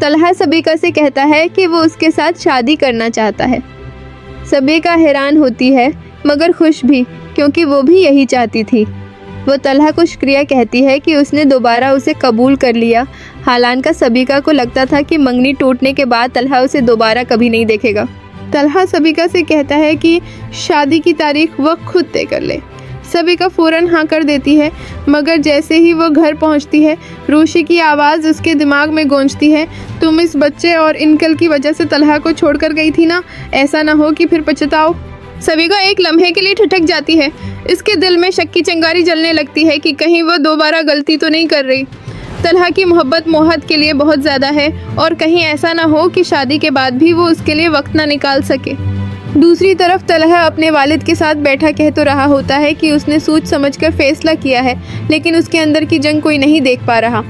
तलहा सबीका से कहता है कि वो उसके साथ शादी करना चाहता है। सबीका हैरान होती है मगर खुश भी, क्योंकि वो भी यही चाहती थी। वो तलहा को शुक्रिया कहती है कि उसने दोबारा उसे कबूल कर लिया। हालांकि सबीका को लगता था कि मंगनी टूटने के बाद तलहा उसे दोबारा कभी नहीं देखेगा। तलहा सबीका से कहता है कि शादी की तारीख वह खुद तय कर ले। सबीका फ़ौरन हाँ कर देती है, मगर जैसे ही वो घर पहुंचती है रोशी की आवाज़ उसके दिमाग में गूंजती है, तुम इस बच्चे और इनकल की वजह से तलहा को छोड़कर गई थी ना, ऐसा ना हो कि फिर पछताओ। सबीका एक लम्हे के लिए ठिठक जाती है। इसके दिल में शक की चिंगारी जलने लगती है कि कहीं वह दोबारा गलती तो नहीं कर रही। तलहा की मोहब्बत मोहत के लिए बहुत ज़्यादा है और कहीं ऐसा ना हो कि शादी के बाद भी वो उसके लिए वक्त ना निकाल सके। दूसरी तरफ तलहा अपने वालिद के साथ बैठा कह तो रहा होता है कि उसने सोच समझकर फैसला किया है, लेकिन उसके अंदर की जंग कोई नहीं देख पा रहा।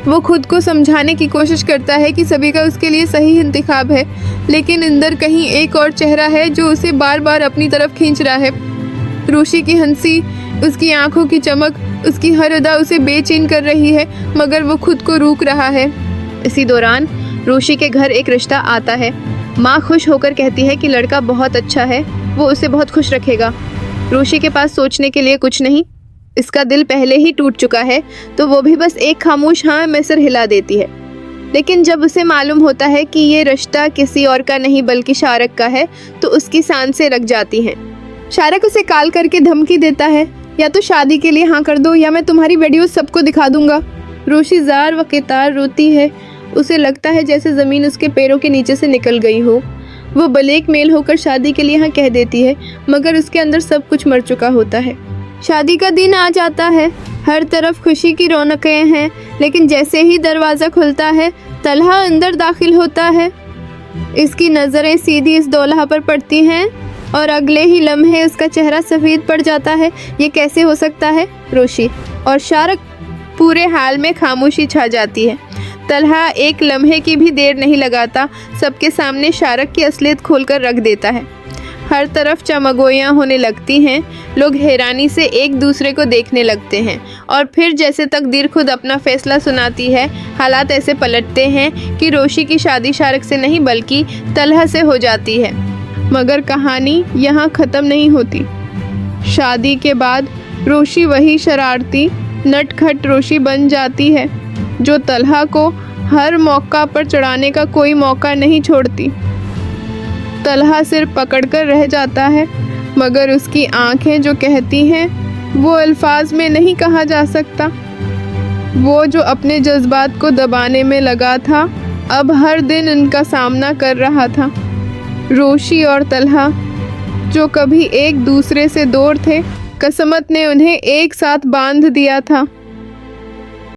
वो खुद को समझाने की कोशिश करता है कि सबीका उसके लिए सही इंतखाब है, लेकिन अंदर कहीं एक और चेहरा है जो उसे बार बार अपनी तरफ खींच रहा है। रोशी की हंसी, उसकी आंखों की चमक, उसकी हर अदा उसे बेचैन कर रही है, मगर वो खुद को रोक रहा है। इसी दौरान रोशी के घर एक रिश्ता आता है। माँ खुश होकर कहती है कि लड़का बहुत अच्छा है, वो उसे बहुत खुश रखेगा। रोशी के पास सोचने के लिए कुछ नहीं, इसका दिल पहले ही टूट चुका है, तो वो भी बस एक खामोश हाँ में सिर हिला देती है। लेकिन जब उसे मालूम होता है कि ये रिश्ता किसी और का नहीं बल्कि शारक का है, तो उसकी सांसें रक जाती हैं। शारक उसे कॉल करके धमकी देता है, या तो शादी के लिए हाँ कर दो या मैं तुम्हारी वीडियो सबको दिखा दूंगा। रोशी जार व केतार रोती है। उसे लगता है जैसे ज़मीन उसके पैरों के नीचे से निकल गई हो। वो ब्लैकमेल होकर शादी के लिए हाँ कह देती है, मगर उसके अंदर सब कुछ मर चुका होता है। शादी का दिन आ जाता है। हर तरफ खुशी की रौनकें हैं, लेकिन जैसे ही दरवाज़ा खुलता है तलहा अंदर दाखिल होता है। इसकी नज़रें सीधी इस दूल्हा पर पड़ती हैं और अगले ही लम्हे उसका चेहरा सफ़ेद पड़ जाता है। ये कैसे हो सकता है? रोशी और शारक पूरे हाल में खामोशी छा जाती है। तलहा एक लम्हे की भी देर नहीं लगाता, सबके सामने शारक की असलियत खोलकर रख देता है। हर तरफ चमगोयाँ होने लगती हैं। लोग हैरानी से एक दूसरे को देखने लगते हैं और फिर जैसे तकदीर खुद अपना फैसला सुनाती है, हालात ऐसे पलटते हैं कि रोशी की शादी शारक से नहीं बल्कि तलहा से हो जाती है। मगर कहानी यहाँ ख़त्म नहीं होती। शादी के बाद रोशी वही शरारती नटखट रोशी बन जाती है, जो तलहा को हर मौका पर चढ़ाने का कोई मौका नहीं छोड़ती। तलहा सिर पकड़कर रह जाता है, मगर उसकी आंखें जो कहती हैं वो अल्फाज में नहीं कहा जा सकता। वो जो अपने जज्बात को दबाने में लगा था, अब हर दिन इनका सामना कर रहा था। रोशी और तलहा जो कभी एक दूसरे से दूर थे, किस्मत ने उन्हें एक साथ बांध दिया था।